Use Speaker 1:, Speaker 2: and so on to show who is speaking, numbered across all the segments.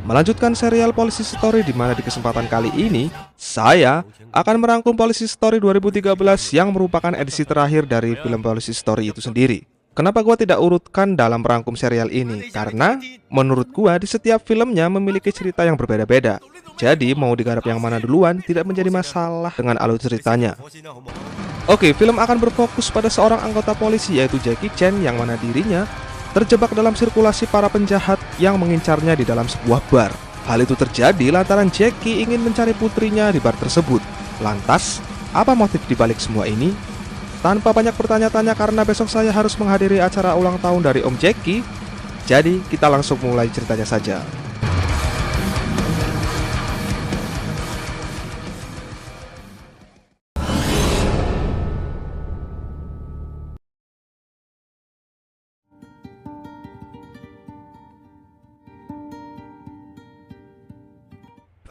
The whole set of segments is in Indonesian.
Speaker 1: Melanjutkan serial Policy Story di mana di kesempatan kali ini saya akan merangkum Policy Story 2013 yang merupakan edisi terakhir dari film Policy Story itu sendiri. Kenapa gua tidak urutkan dalam merangkum serial ini? Karena menurut gua di setiap filmnya memiliki cerita yang berbeda-beda. Jadi mau digarap yang mana duluan tidak menjadi masalah dengan alur ceritanya. Oke, film akan berfokus pada seorang anggota polisi yaitu Jackie Chan yang mana dirinya terjebak dalam sirkulasi para penjahat yang mengincarnya di dalam sebuah bar. Hal itu terjadi lantaran Jackie ingin mencari putrinya di bar tersebut. Lantas, apa motif dibalik semua ini? Tanpa banyak bertanya-tanya karena besok saya harus menghadiri acara ulang tahun dari Om Jackie, jadi kita langsung mulai ceritanya saja.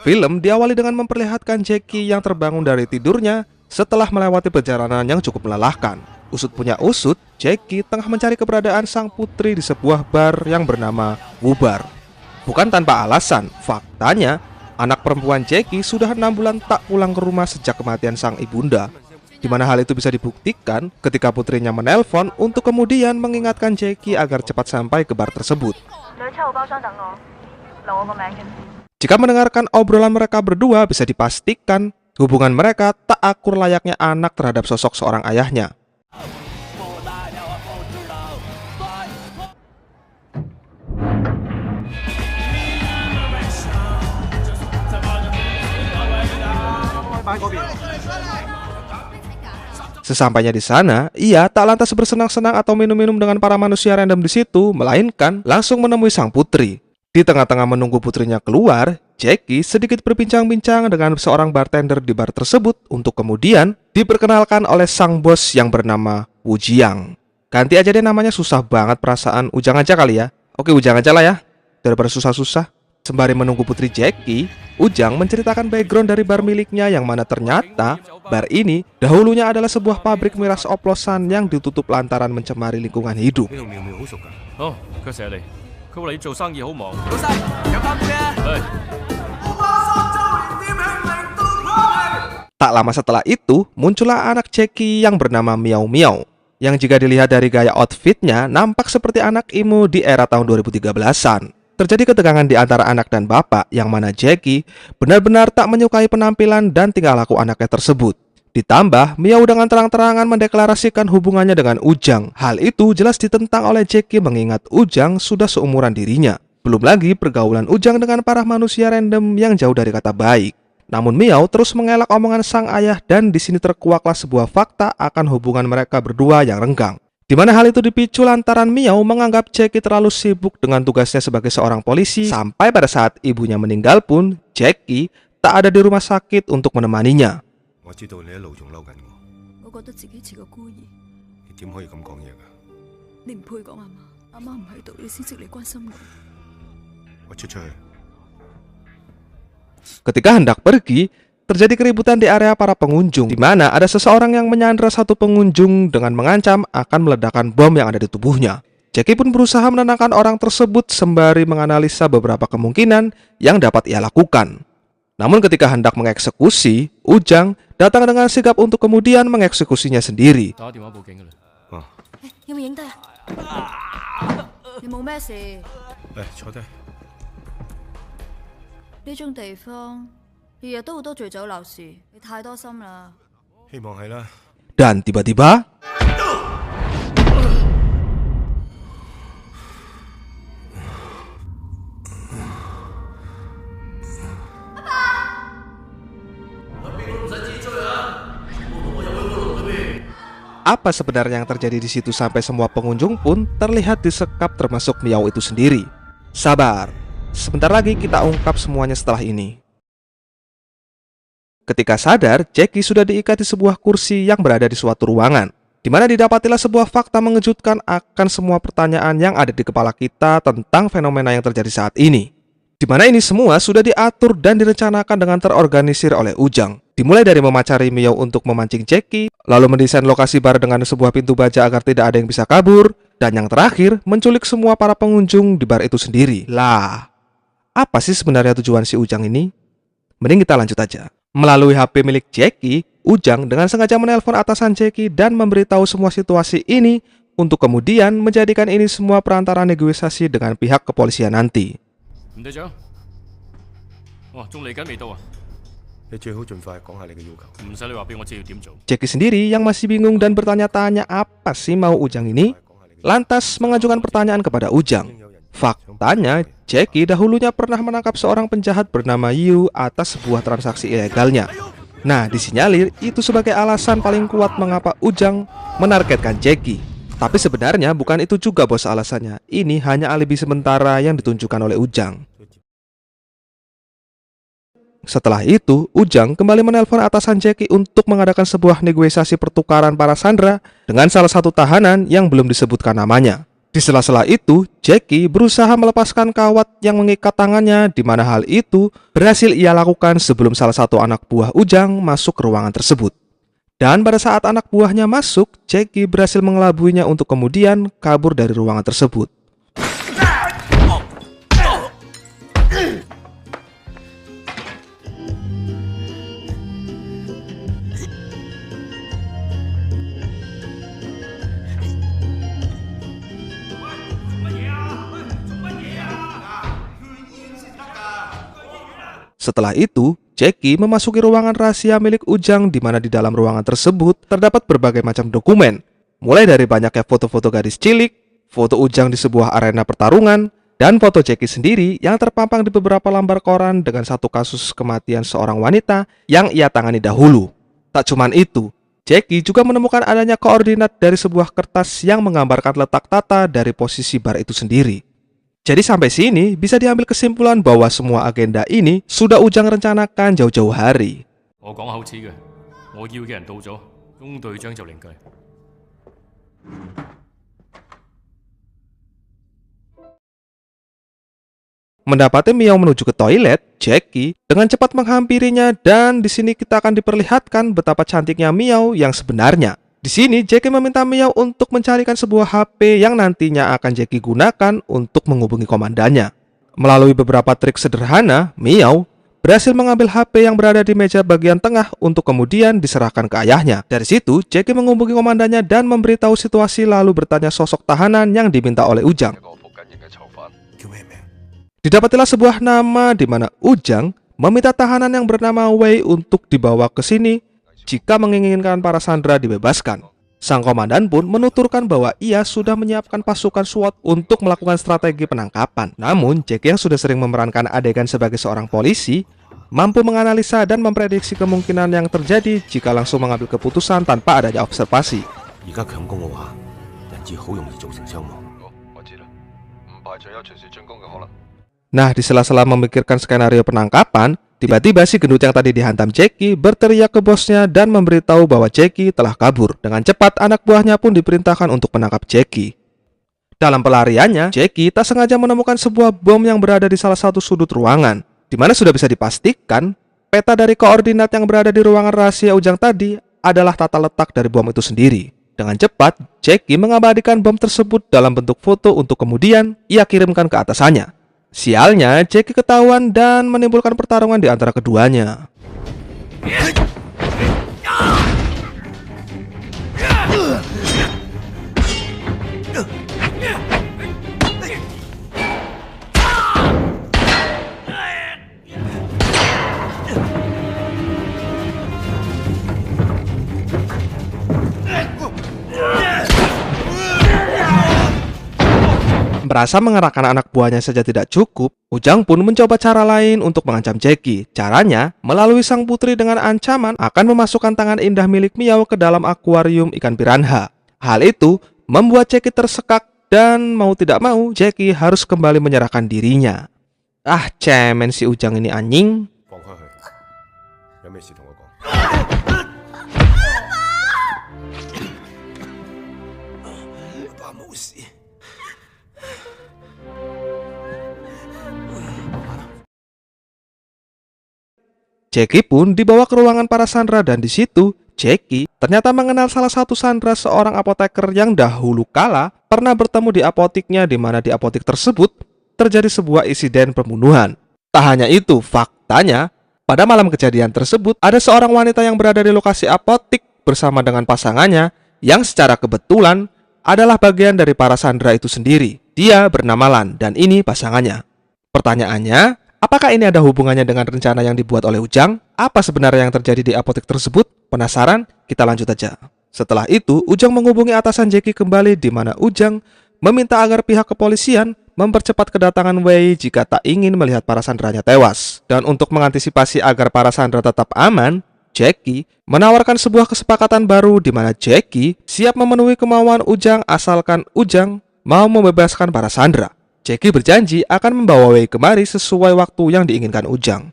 Speaker 1: Film diawali dengan memperlihatkan Jackie yang terbangun dari tidurnya setelah melewati perjalanan yang cukup melelahkan. Usut punya usut, Jackie tengah mencari keberadaan sang putri di sebuah bar yang bernama Wubar. Bukan tanpa alasan, faktanya anak perempuan Jackie sudah 6 bulan tak pulang ke rumah sejak kematian sang ibunda. Di mana hal itu bisa dibuktikan ketika putrinya menelpon untuk kemudian mengingatkan Jackie agar cepat sampai ke bar tersebut. Jika mendengarkan obrolan mereka berdua, bisa dipastikan hubungan mereka tak akur layaknya anak terhadap sosok seorang ayahnya. Sesampainya di sana, ia tak lantas bersenang-senang atau minum-minum dengan para manusia random di situ, melainkan langsung menemui sang putri. Di tengah-tengah menunggu putrinya keluar, Jackie sedikit berbincang-bincang dengan seorang bartender di bar tersebut untuk kemudian diperkenalkan oleh sang bos yang bernama Wujiang. Ganti aja deh namanya, susah banget perasaan. Ujang aja kali ya. Oke, Ujang aja lah ya, daripada susah-susah. Sembari menunggu putri Jackie, Ujang menceritakan background dari bar miliknya yang mana ternyata bar ini dahulunya adalah sebuah pabrik miras oplosan yang ditutup lantaran mencemari lingkungan hidup.
Speaker 2: Oh,
Speaker 1: tak lama setelah itu, muncullah anak Jackie yang bernama Miao Miao, yang jika dilihat dari gaya outfitnya nampak seperti anak emo di era tahun 2013-an. Terjadi ketegangan di antara anak dan bapak, yang mana Jackie benar-benar tak menyukai penampilan dan tingkah laku anaknya tersebut. Ditambah, Miao dengan terang-terangan mendeklarasikan hubungannya dengan Ujang. Hal itu jelas ditentang oleh Jackie mengingat Ujang sudah seumuran dirinya. Belum lagi pergaulan Ujang dengan para manusia random yang jauh dari kata baik. Namun Miao terus mengelak omongan sang ayah dan di sini terkuaklah sebuah fakta akan hubungan mereka berdua yang renggang. Di mana hal itu dipicu lantaran Miao menganggap Jackie terlalu sibuk dengan tugasnya sebagai seorang polisi, sampai pada saat ibunya meninggal pun Jackie tak ada di rumah sakit untuk menemaninya. Ketika hendak pergi, terjadi keributan di area para pengunjung, di mana ada seseorang yang menyandra satu pengunjung dengan mengancam akan meledakkan bom yang ada di tubuhnya. Jackie pun berusaha menenangkan orang tersebut sembari menganalisa beberapa kemungkinan yang dapat ia lakukan. Namun ketika hendak mengeksekusi, Ujang datang dengan sigap untuk kemudian mengeksekusinya sendiri. Dan tiba-tiba apa sebenarnya yang terjadi di situ sampai semua pengunjung pun terlihat disekap termasuk Miao itu sendiri. Sabar, sebentar lagi kita ungkap semuanya setelah ini. Ketika sadar, Jackie sudah diikat di sebuah kursi yang berada di suatu ruangan, di mana didapatilah sebuah fakta mengejutkan akan semua pertanyaan yang ada di kepala kita tentang fenomena yang terjadi saat ini. Di mana ini semua sudah diatur dan direncanakan dengan terorganisir oleh Ujang. Dimulai dari memacari Miao untuk memancing Jackie, lalu mendesain lokasi bar dengan sebuah pintu baja agar tidak ada yang bisa kabur, Dan yang terakhir, menculik semua para pengunjung di bar itu sendiri. Lah, apa sih sebenarnya tujuan si Ujang ini? Mending kita lanjut aja. Melalui HP milik Jackie, Ujang dengan sengaja menelpon atasan Jackie dan memberitahu semua situasi ini untuk kemudian menjadikan ini semua perantara negosiasi dengan pihak kepolisian nanti. Jackie sendiri yang masih bingung dan bertanya-tanya apa sih mau Ujang ini, lantas mengajukan pertanyaan kepada Ujang. Faktanya, Jackie dahulunya pernah menangkap seorang penjahat bernama Yu atas sebuah transaksi ilegalnya. Nah, disinyalir itu sebagai alasan paling kuat mengapa Ujang menargetkan Jackie. Tapi sebenarnya bukan itu juga bos alasannya. Ini hanya alibi sementara yang ditunjukkan oleh Ujang. Setelah itu, Ujang kembali menelpon atasan Jackie untuk mengadakan sebuah negosiasi pertukaran para sandera dengan salah satu tahanan yang belum disebutkan namanya. Di sela-sela itu, Jackie berusaha melepaskan kawat yang mengikat tangannya, di mana hal itu berhasil ia lakukan sebelum salah satu anak buah Ujang masuk ke ruangan tersebut. Dan pada saat anak buahnya masuk, Jackie berhasil mengelabuinya untuk kemudian kabur dari ruangan tersebut. Setelah itu, Jackie memasuki ruangan rahasia milik Ujang di mana di dalam ruangan tersebut terdapat berbagai macam dokumen. Mulai dari banyaknya foto-foto gadis cilik, foto Ujang di sebuah arena pertarungan, dan foto Jackie sendiri yang terpampang di beberapa lembar koran dengan satu kasus kematian seorang wanita yang ia tangani dahulu. Tak cuman itu, Jackie juga menemukan adanya koordinat dari sebuah kertas yang menggambarkan letak tata dari posisi bar itu sendiri. Jadi sampai sini bisa diambil kesimpulan bahwa semua agenda ini sudah Ujang rencanakan jauh-jauh hari. Mendapati Miao menuju ke toilet, Jackie dengan cepat menghampirinya dan di sini kita akan diperlihatkan betapa cantiknya Miao yang sebenarnya. Di sini Jackie meminta Miao untuk mencarikan sebuah HP yang nantinya akan Jackie gunakan untuk menghubungi komandannya. Melalui beberapa trik sederhana, Miao berhasil mengambil HP yang berada di meja bagian tengah untuk kemudian diserahkan ke ayahnya. Dari situ, Jackie menghubungi komandannya dan memberitahu situasi lalu bertanya sosok tahanan yang diminta oleh Ujang. Didapatilah sebuah nama di mana Ujang meminta tahanan yang bernama Wei untuk dibawa ke sini jika menginginkan para sandera dibebaskan. Sang komandan pun menuturkan bahwa ia sudah menyiapkan pasukan SWAT untuk melakukan strategi penangkapan. Namun, Jackie yang sudah sering memerankan adegan sebagai seorang polisi, mampu menganalisa dan memprediksi kemungkinan yang terjadi jika langsung mengambil keputusan tanpa adanya observasi. Nah, di sela-sela memikirkan skenario penangkapan, tiba-tiba si gendut yang tadi dihantam Jackie berteriak ke bosnya dan memberitahu bahwa Jackie telah kabur. Dengan cepat, anak buahnya pun diperintahkan untuk menangkap Jackie. Dalam pelariannya, Jackie tak sengaja menemukan sebuah bom yang berada di salah satu sudut ruangan, di mana sudah bisa dipastikan peta dari koordinat yang berada di ruangan rahasia Ujang tadi adalah tata letak dari bom itu sendiri. Dengan cepat, Jackie mengabadikan bom tersebut dalam bentuk foto untuk kemudian ia kirimkan ke atasannya. Sialnya, Jackie ketahuan dan menimbulkan pertarungan di antara keduanya. Merasa mengerahkan anak buahnya saja tidak cukup, Ujang pun mencoba cara lain untuk mengancam Jackie. Caranya, melalui sang putri dengan ancaman akan memasukkan tangan indah milik Miao ke dalam akuarium ikan piranha. Hal itu membuat Jackie tersekak dan mau tidak mau Jackie harus kembali menyerahkan dirinya. Ah, cemen si Ujang ini anjing. Jackie pun dibawa ke ruangan para sandera dan di situ Jackie ternyata mengenal salah satu sandera seorang apoteker yang dahulu kala pernah bertemu di apotiknya, di mana di apotik tersebut terjadi sebuah insiden pembunuhan. Tak hanya itu, faktanya pada malam kejadian tersebut ada seorang wanita yang berada di lokasi apotik bersama dengan pasangannya yang secara kebetulan adalah bagian dari para sandera itu sendiri. Dia bernama Lan dan ini pasangannya. Pertanyaannya, apakah ini ada hubungannya dengan rencana yang dibuat oleh Ujang? Apa sebenarnya yang terjadi di apotek tersebut? Penasaran? Kita lanjut aja. Setelah itu, Ujang menghubungi atasan Jackie kembali, di mana Ujang meminta agar pihak kepolisian mempercepat kedatangan Wei jika tak ingin melihat para sandranya tewas. Dan untuk mengantisipasi agar para sandera tetap aman, Jackie menawarkan sebuah kesepakatan baru, di mana Jackie siap memenuhi kemauan Ujang asalkan Ujang mau membebaskan para sandera. Jackie berjanji akan membawa Wei kemari sesuai waktu yang diinginkan Ujang.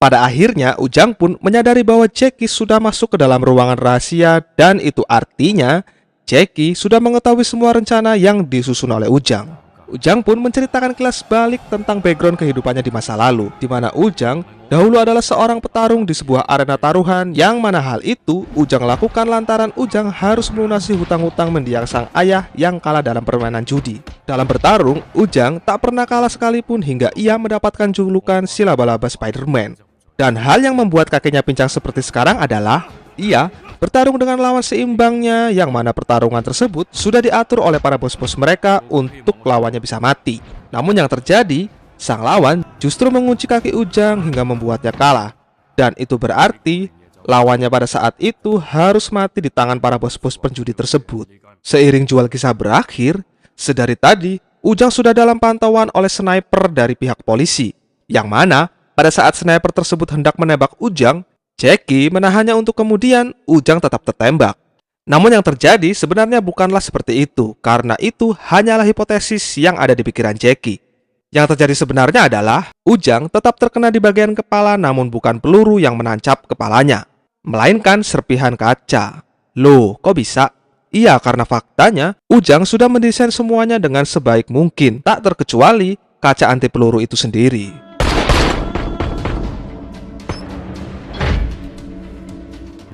Speaker 1: Pada akhirnya, Ujang pun menyadari bahwa Jackie sudah masuk ke dalam ruangan rahasia, dan itu artinya Jackie sudah mengetahui semua rencana yang disusun oleh Ujang. Ujang pun menceritakan kilas balik tentang background kehidupannya di masa lalu, di mana Ujang dahulu adalah seorang petarung di sebuah arena taruhan, yang mana hal itu Ujang lakukan lantaran Ujang harus melunasi hutang-hutang mendiang sang ayah yang kalah dalam permainan judi. Dalam bertarung, Ujang tak pernah kalah sekalipun hingga ia mendapatkan julukan si laba-laba Spider-Man. Dan hal yang membuat kakinya pincang seperti sekarang adalah ia bertarung dengan lawan seimbangnya, yang mana pertarungan tersebut sudah diatur oleh para bos-bos mereka untuk lawannya bisa mati. Namun yang terjadi, sang lawan justru mengunci kaki Ujang hingga membuatnya kalah. Dan itu berarti lawannya pada saat itu harus mati di tangan para bos-bos penjudi tersebut. Seiring jual kisah berakhir, sedari tadi Ujang sudah dalam pantauan oleh sniper dari pihak polisi, yang mana pada saat sniper tersebut hendak menembak Ujang, Jackie menahannya untuk kemudian Ujang tetap tertembak. Namun yang terjadi sebenarnya bukanlah seperti itu, karena itu hanyalah hipotesis yang ada di pikiran Jackie. Yang terjadi sebenarnya adalah Ujang tetap terkena di bagian kepala, namun bukan peluru yang menancap kepalanya, melainkan serpihan kaca. Loh, kok bisa? Iya, karena faktanya Ujang sudah mendesain semuanya dengan sebaik mungkin, tak terkecuali kaca anti peluru itu sendiri.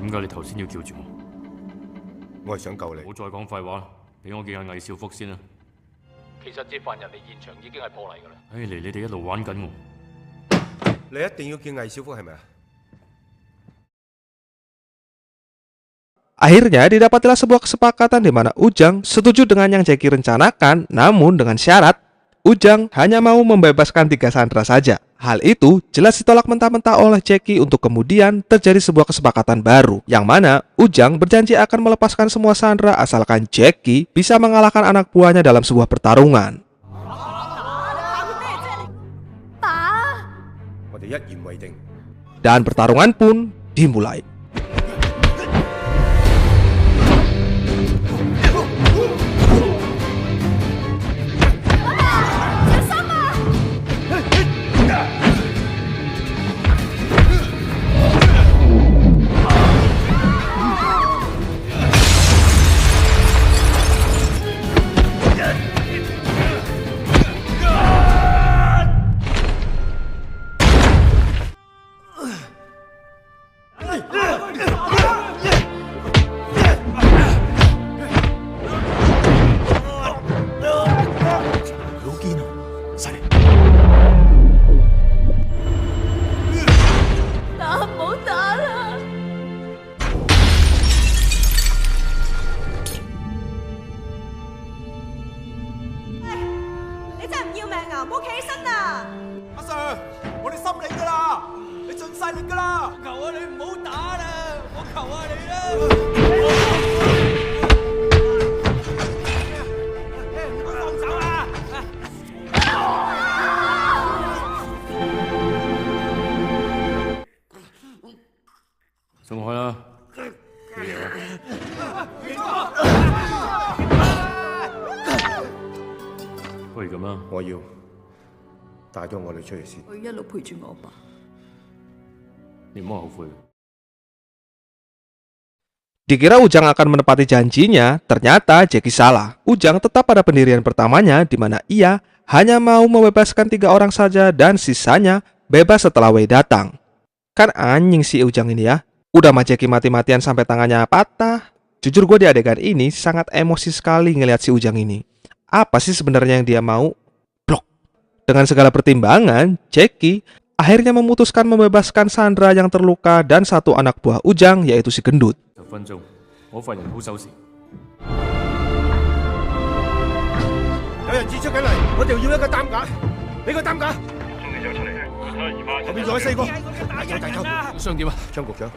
Speaker 2: 點解你頭先要叫住我？
Speaker 3: 我係想救你。
Speaker 2: 唔好再講廢話啦，俾我見下魏少福先啦。
Speaker 4: 其實接犯人嚟現場已經係破例㗎啦。
Speaker 2: 嚟你哋一路玩緊我。
Speaker 3: 你一定要見魏小福係咪啊？
Speaker 1: Akhirnya didapatilah sebuah kesepakatan di mana Ujang setuju dengan yang Jackie rencanakan, namun dengan syarat Ujang hanya mau membebaskan 3 sandera saja. Hal itu jelas ditolak mentah-mentah oleh Jackie untuk kemudian terjadi sebuah kesepakatan baru, yang mana Ujang berjanji akan melepaskan semua sandera asalkan Jackie bisa mengalahkan anak buahnya dalam sebuah pertarungan. Dan pertarungan pun dimulai.
Speaker 2: 鬆開啦，冇嘢啦。不如咁啦，
Speaker 3: 我要帶咗我哋出去先。
Speaker 5: 佢一路陪住我吧。
Speaker 2: 你唔好後悔。
Speaker 1: Dikira Ujang akan menepati janjinya, ternyata Jackie salah. Ujang tetap pada pendirian pertamanya, di mana ia hanya mau membebaskan 3 orang saja dan sisanya bebas setelah Wei datang. Kan anjing si Ujang ini ya. Udah mah Jackie mati-matian sampai tangannya patah. Jujur gue di adegan ini sangat emosi sekali ngelihat si Ujang ini. Apa sih sebenarnya yang dia mau? Blok. Dengan segala pertimbangan, Jackie akhirnya memutuskan membebaskan Sandra yang terluka dan satu anak buah Ujang, yaitu si Gendut.
Speaker 2: 10分鐘，我份人好守時。
Speaker 3: 有人指出緊嚟，我哋要一個擔架，俾個擔架。後面仲有4個，大救大救！
Speaker 2: 傷點啊？
Speaker 3: 張局長，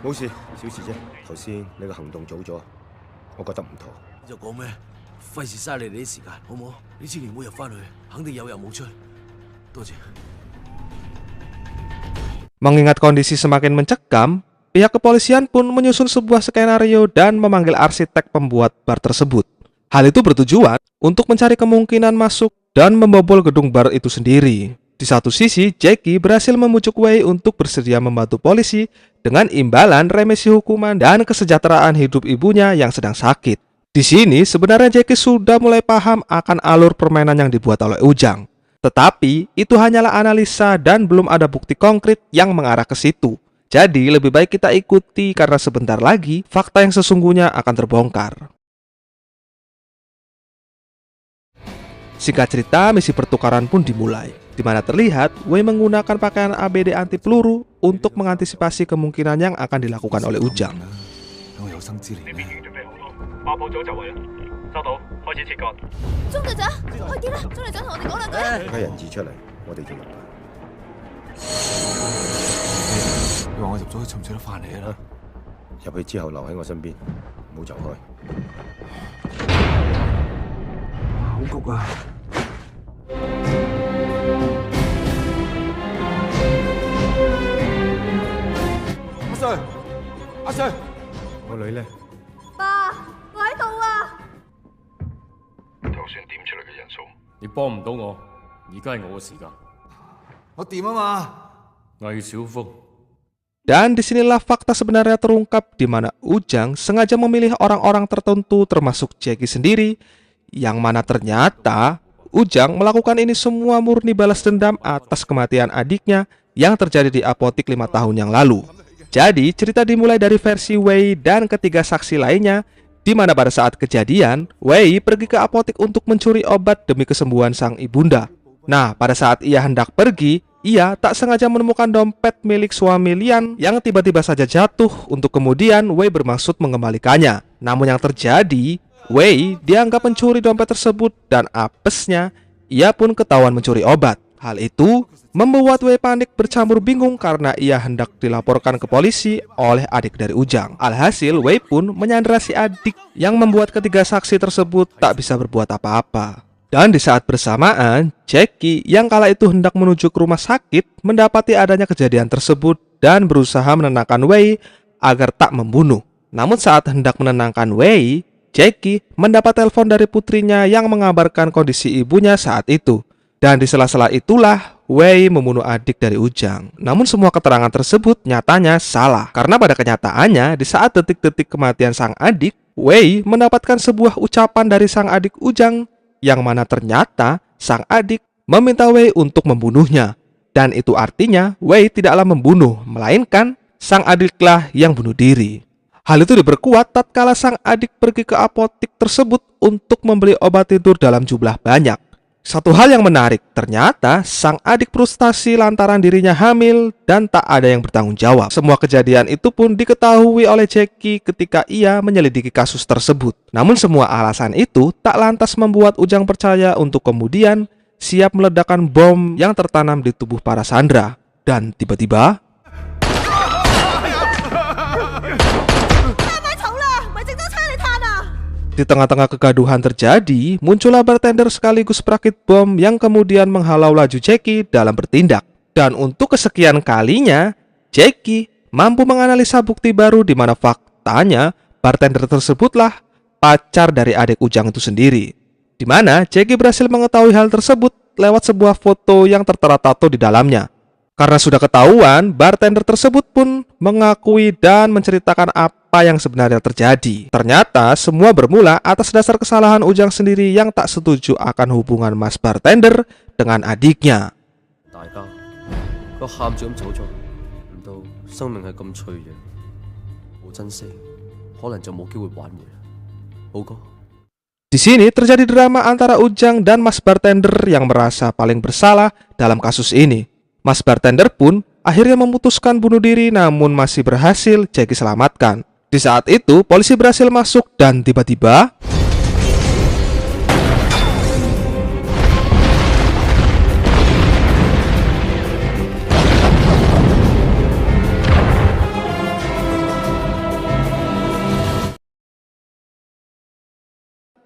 Speaker 3: 冇事，小事啫。頭先你個行動早咗，我覺得唔妥。
Speaker 5: 就講咩？費事嘥你哋啲時間，好唔好？你千祈唔好入翻去，肯定有入冇出。多謝。
Speaker 1: Mengingat kondisi semakin mencekam, pihak kepolisian pun menyusun sebuah skenario dan memanggil arsitek pembuat bar tersebut. Hal itu bertujuan untuk mencari kemungkinan masuk dan membobol gedung bar itu sendiri. Di satu sisi, Jackie berhasil membujuk Wei untuk bersedia membantu polisi dengan imbalan remisi hukuman dan kesejahteraan hidup ibunya yang sedang sakit. Di sini, sebenarnya Jackie sudah mulai paham akan alur permainan yang dibuat oleh Ujang. Tetapi, itu hanyalah analisa dan belum ada bukti konkret yang mengarah ke situ. Jadi, lebih baik kita ikuti karena sebentar lagi fakta yang sesungguhnya akan terbongkar. Singkat cerita, misi pertukaran pun dimulai, di mana terlihat Wei menggunakan pakaian ABD anti peluru untuk mengantisipasi kemungkinan yang akan dilakukan oleh Ujang.
Speaker 6: 鐘隊長，快啲啦！鐘隊長同我哋講兩句啦。
Speaker 3: 批人質出嚟，我哋就入嚟。
Speaker 5: 你話我入咗去，出唔出得翻嚟啊？
Speaker 3: 入去之後留喺我身邊，唔好走開。
Speaker 5: 好焗啊！阿 Sir， 阿 Sir，
Speaker 3: 我女呢？
Speaker 6: 爸，我喺度啊！
Speaker 7: 頭先點出嚟嘅人數，
Speaker 2: 你幫唔到我，而家係我嘅時間。
Speaker 5: 我掂啊嘛！
Speaker 2: 魏小福，
Speaker 1: Dan disinilah fakta sebenarnya terungkap di mana Ujang sengaja memilih orang-orang tertentu termasuk Jackie sendiri, yang mana ternyata Ujang melakukan ini semua murni balas dendam atas kematian adiknya yang terjadi di apotik 5 tahun yang lalu. Jadi cerita dimulai dari versi Wei dan ketiga saksi lainnya, di mana pada saat kejadian, Wei pergi ke apotik untuk mencuri obat demi kesembuhan sang ibunda. Nah, pada saat ia hendak pergi, ia tak sengaja menemukan dompet milik suami Lian yang tiba-tiba saja jatuh untuk kemudian Wei bermaksud mengembalikannya. Namun yang terjadi, Wei dianggap mencuri dompet tersebut dan apesnya, ia pun ketahuan mencuri obat. Hal itu membuat Wei panik bercampur bingung karena ia hendak dilaporkan ke polisi oleh adik dari Ujang. Alhasil, Wei pun menyandera si adik yang membuat ketiga saksi tersebut tak bisa berbuat apa-apa. Dan di saat bersamaan, Jackie yang kala itu hendak menuju ke rumah sakit mendapati adanya kejadian tersebut dan berusaha menenangkan Wei agar tak membunuh. Namun saat hendak menenangkan Wei, Jackie mendapat telepon dari putrinya yang mengabarkan kondisi ibunya saat itu. Dan di sela-sela itulah Wei membunuh adik dari Ujang. Namun semua keterangan tersebut nyatanya salah. Karena pada kenyataannya di saat detik-detik kematian sang adik, Wei mendapatkan sebuah ucapan dari sang adik Ujang, yang mana ternyata sang adik meminta Wei untuk membunuhnya. Dan itu artinya Wei tidaklah membunuh, melainkan sang adiklah yang bunuh diri. Hal itu diperkuat tatkala sang adik pergi ke apotik tersebut untuk membeli obat tidur dalam jumlah banyak. Satu hal yang menarik, ternyata sang adik frustasi lantaran dirinya hamil dan tak ada yang bertanggung jawab. Semua kejadian itu pun diketahui oleh Jackie ketika ia menyelidiki kasus tersebut. Namun semua alasan itu tak lantas membuat Ujang percaya untuk kemudian siap meledakkan bom yang tertanam di tubuh para Sandra. Dan tiba-tiba di tengah-tengah kegaduhan terjadi, muncullah bartender sekaligus perakit bom yang kemudian menghalau laju Jackie dalam bertindak. Dan untuk kesekian kalinya, Jackie mampu menganalisa bukti baru di mana faktanya bartender tersebutlah pacar dari adik Ujang itu sendiri. Di mana Jackie berhasil mengetahui hal tersebut lewat sebuah foto yang tertera tato di dalamnya. Karena sudah ketahuan, bartender tersebut pun mengakui dan menceritakan apa yang sebenarnya terjadi. Ternyata semua bermula atas dasar kesalahan Ujang sendiri yang tak setuju akan hubungan Mas bartender dengan adiknya.
Speaker 5: 大家個喊住咁走咗，唔到生命係咁脆弱，冇珍惜，可能就冇機會挽回啦。寶哥，
Speaker 1: Di sini terjadi drama antara Ujang dan Mas Bartender yang merasa paling bersalah dalam kasus ini. Mas Bartender pun akhirnya memutuskan bunuh diri namun masih berhasil Jackie selamatkan. Di saat itu polisi berhasil masuk dan tiba-tiba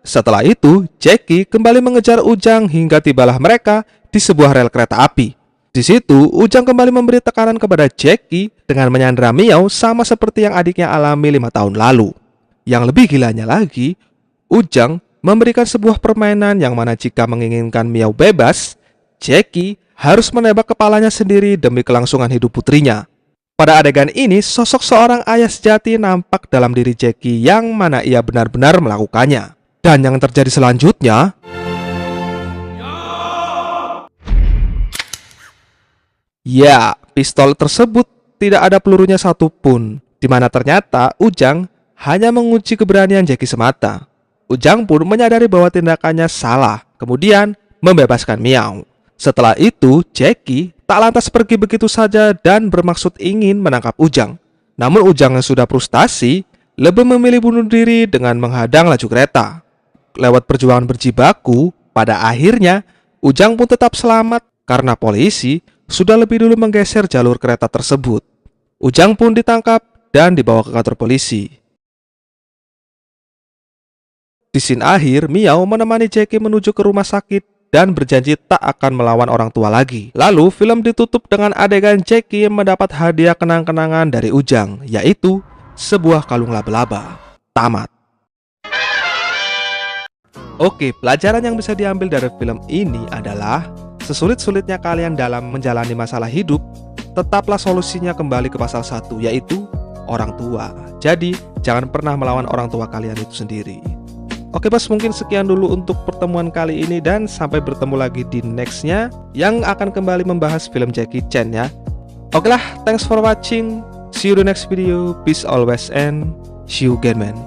Speaker 1: setelah itu, Jackie kembali mengejar Ujang hingga tibalah mereka di sebuah rel kereta api. Di situ, Ujang kembali memberi tekanan kepada Jackie dengan menyandera Miao sama seperti yang adiknya alami 5 tahun lalu. Yang lebih gilanya lagi, Ujang memberikan sebuah permainan yang mana jika menginginkan Miao bebas, Jackie harus menembak kepalanya sendiri demi kelangsungan hidup putrinya. Pada adegan ini, sosok seorang ayah sejati nampak dalam diri Jackie yang mana ia benar-benar melakukannya. Dan yang terjadi selanjutnya, ya, pistol tersebut tidak ada pelurunya satupun, di mana ternyata Ujang hanya menguji keberanian Jackie semata. Ujang pun menyadari bahwa tindakannya salah, kemudian membebaskan Miao. Setelah itu, Jackie tak lantas pergi begitu saja dan bermaksud ingin menangkap Ujang. Namun Ujang yang sudah frustasi, lebih memilih bunuh diri dengan menghadang laju kereta. Lewat perjuangan berjibaku, pada akhirnya Ujang pun tetap selamat karena polisi sudah lebih dulu menggeser jalur kereta tersebut. Ujang pun ditangkap dan dibawa ke kantor polisi. Di scene akhir, Miao menemani Jackie menuju ke rumah sakit dan berjanji tak akan melawan orang tua lagi. Lalu film ditutup dengan adegan Jackie mendapat hadiah kenang-kenangan dari Ujang, yaitu sebuah kalung laba-laba. Tamat. Oke, pelajaran yang bisa diambil dari film ini adalah sesulit-sulitnya kalian dalam menjalani masalah hidup, tetaplah solusinya kembali ke pasal 1, yaitu orang tua. Jadi, jangan pernah melawan orang tua kalian itu sendiri. Oke bos, mungkin sekian dulu untuk pertemuan kali ini dan sampai bertemu lagi di nextnya yang akan kembali membahas film Jackie Chan ya. Oke lah, thanks for watching. See you the next video. Peace always and see you again man.